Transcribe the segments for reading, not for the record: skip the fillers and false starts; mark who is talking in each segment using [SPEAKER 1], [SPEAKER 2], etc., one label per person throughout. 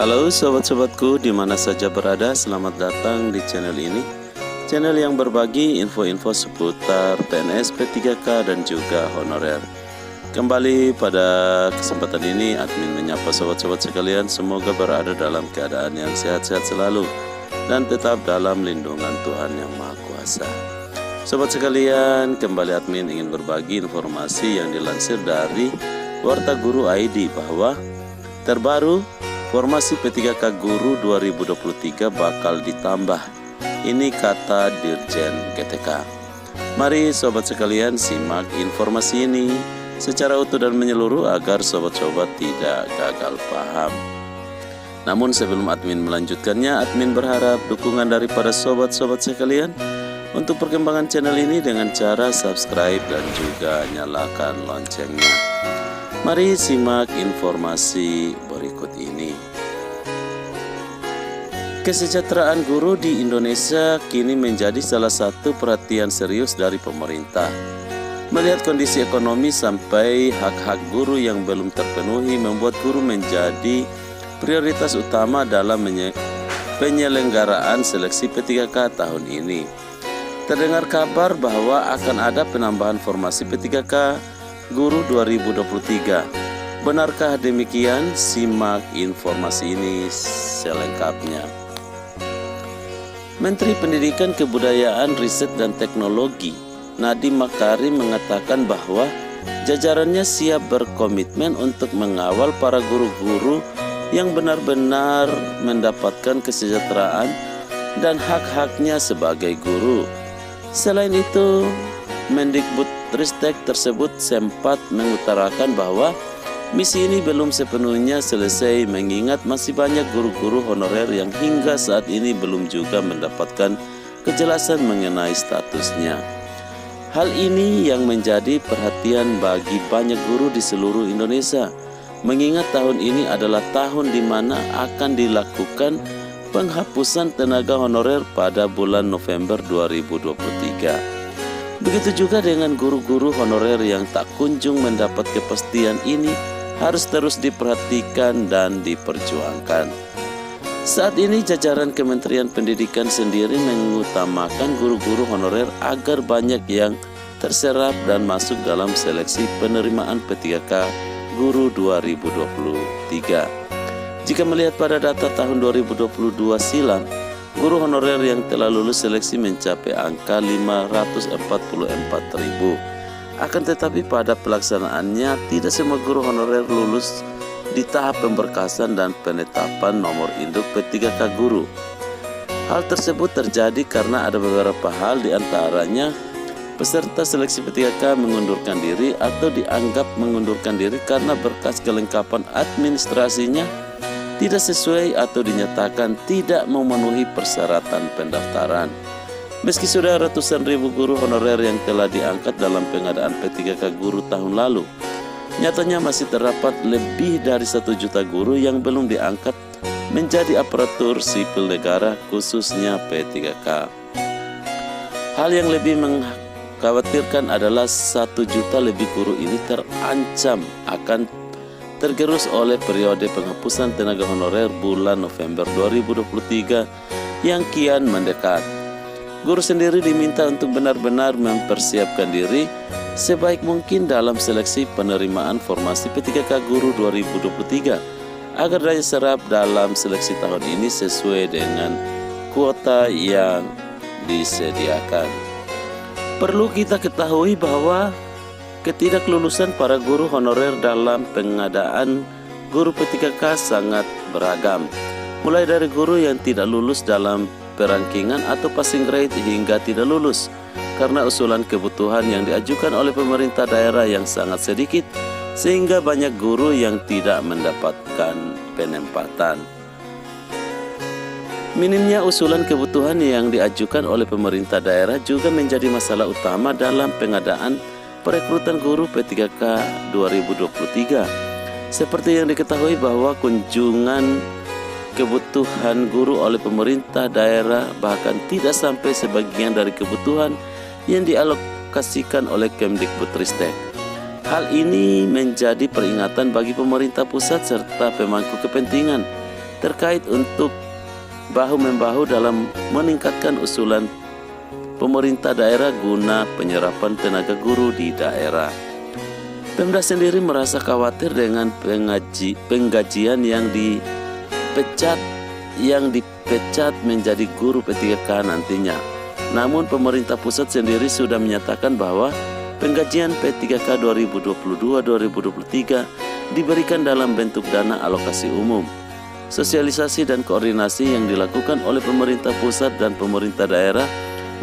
[SPEAKER 1] Halo sobat-sobatku di mana saja berada, selamat datang di channel ini. Channel yang berbagi info-info seputar PNS, P3K dan juga honorer. Kembali pada kesempatan ini admin menyapa sobat-sobat sekalian, semoga berada dalam keadaan yang sehat-sehat selalu dan tetap dalam lindungan Tuhan Yang Maha Kuasa. Sobat sekalian, kembali admin ingin berbagi informasi yang dilansir dari Warta Guru ID bahwa terbaru formasi P3K Guru 2023 bakal ditambah. Ini kata Dirjen GTK. Mari sobat sekalian simak informasi ini secara utuh dan menyeluruh agar sobat-sobat tidak gagal paham. Namun sebelum admin melanjutkannya, admin berharap dukungan daripada sobat-sobat sekalian untuk perkembangan channel ini dengan cara subscribe dan juga nyalakan loncengnya. Mari simak informasi berikut ini. Kesejahteraan guru di Indonesia kini menjadi salah satu perhatian serius dari pemerintah. Melihat kondisi ekonomi sampai hak-hak guru yang belum terpenuhi membuat guru menjadi prioritas utama dalam penyelenggaraan seleksi P3K tahun ini. Terdengar kabar bahwa akan ada penambahan formasi P3K Guru 2023. Benarkah demikian? Simak informasi ini selengkapnya. Menteri Pendidikan Kebudayaan, Riset dan Teknologi Nadiem Makarim mengatakan bahwa jajarannya siap berkomitmen untuk mengawal para guru-guru yang benar-benar mendapatkan kesejahteraan dan hak-haknya sebagai guru. Selain itu, Mendikbudristek tersebut sempat mengutarakan bahwa misi ini belum sepenuhnya selesai mengingat masih banyak guru-guru honorer yang hingga saat ini belum juga mendapatkan kejelasan mengenai statusnya. Hal ini yang menjadi perhatian bagi banyak guru di seluruh Indonesia, mengingat tahun ini adalah tahun di mana akan dilakukan penghapusan tenaga honorer pada bulan November 2023. Begitu juga dengan guru-guru honorer yang tak kunjung mendapat kepastian ini harus terus diperhatikan dan diperjuangkan. Saat ini jajaran Kementerian Pendidikan sendiri mengutamakan guru-guru honorer agar banyak yang terserap dan masuk dalam seleksi penerimaan P3K Guru 2023. Jika melihat pada data tahun 2022 silam, guru honorer yang telah lulus seleksi mencapai angka 544.000. Akan tetapi pada pelaksanaannya tidak semua guru honorer lulus di tahap pemberkasan dan penetapan nomor induk P3K Guru. Hal tersebut terjadi karena ada beberapa hal, diantaranya peserta seleksi P3K mengundurkan diri atau dianggap mengundurkan diri karena berkas kelengkapan administrasinya tidak sesuai atau dinyatakan tidak memenuhi persyaratan pendaftaran. Meski sudah ratusan ribu guru honorer yang telah diangkat dalam pengadaan P3K Guru tahun lalu, nyatanya masih terdapat lebih dari 1 juta guru yang belum diangkat menjadi aparatur sipil negara khususnya P3K. Hal yang lebih mengkhawatirkan adalah 1 juta lebih guru ini terancam akan tergerus oleh periode penghapusan tenaga honorer bulan November 2023 yang kian mendekat. Guru sendiri diminta untuk benar-benar mempersiapkan diri sebaik mungkin dalam seleksi penerimaan formasi P3K Guru 2023 agar daya serap dalam seleksi tahun ini sesuai dengan kuota yang disediakan. Perlu kita ketahui bahwa ketidaklulusan para guru honorer dalam pengadaan guru P3K sangat beragam, mulai dari guru yang tidak lulus dalam perankingan atau passing grade hingga tidak lulus karena usulan kebutuhan yang diajukan oleh pemerintah daerah yang sangat sedikit, sehingga banyak guru yang tidak mendapatkan penempatan. Minimnya usulan kebutuhan yang diajukan oleh pemerintah daerah juga menjadi masalah utama dalam pengadaan perekrutan guru P3K 2023. Seperti yang diketahui bahwa kunjungan kebutuhan guru oleh pemerintah daerah bahkan tidak sampai sebagian dari kebutuhan yang dialokasikan oleh Kemdikbudristek. Hal ini menjadi peringatan bagi pemerintah pusat serta pemangku kepentingan terkait untuk bahu-membahu dalam meningkatkan usulan pemerintah daerah guna penyerapan tenaga guru di daerah. Pemda sendiri merasa khawatir dengan penggajian yang dipecat menjadi guru P3K nantinya. Namun pemerintah pusat sendiri sudah menyatakan bahwa penggajian P3K 2022-2023 diberikan dalam bentuk dana alokasi umum. Sosialisasi dan koordinasi yang dilakukan oleh pemerintah pusat dan pemerintah daerah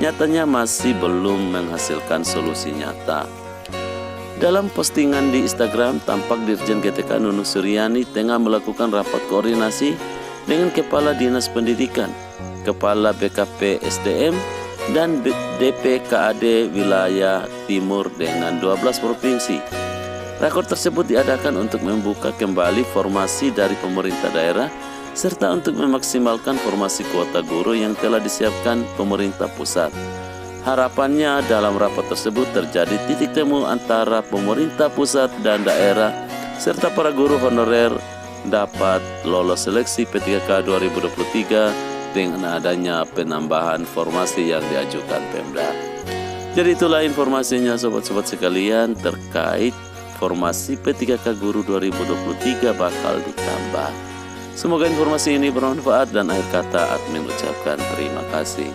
[SPEAKER 1] nyatanya masih belum menghasilkan solusi nyata. Dalam postingan di Instagram, tampak Dirjen GTK Nunung Suryani tengah melakukan rapat koordinasi dengan Kepala Dinas Pendidikan, Kepala BKP SDM, dan DPKAD Wilayah Timur dengan 12 provinsi. Rakor tersebut diadakan untuk membuka kembali formasi dari pemerintah daerah serta untuk memaksimalkan formasi kuota guru yang telah disiapkan pemerintah pusat. Harapannya dalam rapat tersebut terjadi titik temu antara pemerintah pusat dan daerah serta para guru honorer dapat lolos seleksi P3K 2023 dengan adanya penambahan formasi yang diajukan Pemda. Jadi itulah informasinya sobat-sobat sekalian terkait formasi P3K Guru 2023 bakal ditambah. Semoga informasi ini bermanfaat dan akhir kata admin ucapkan terima kasih.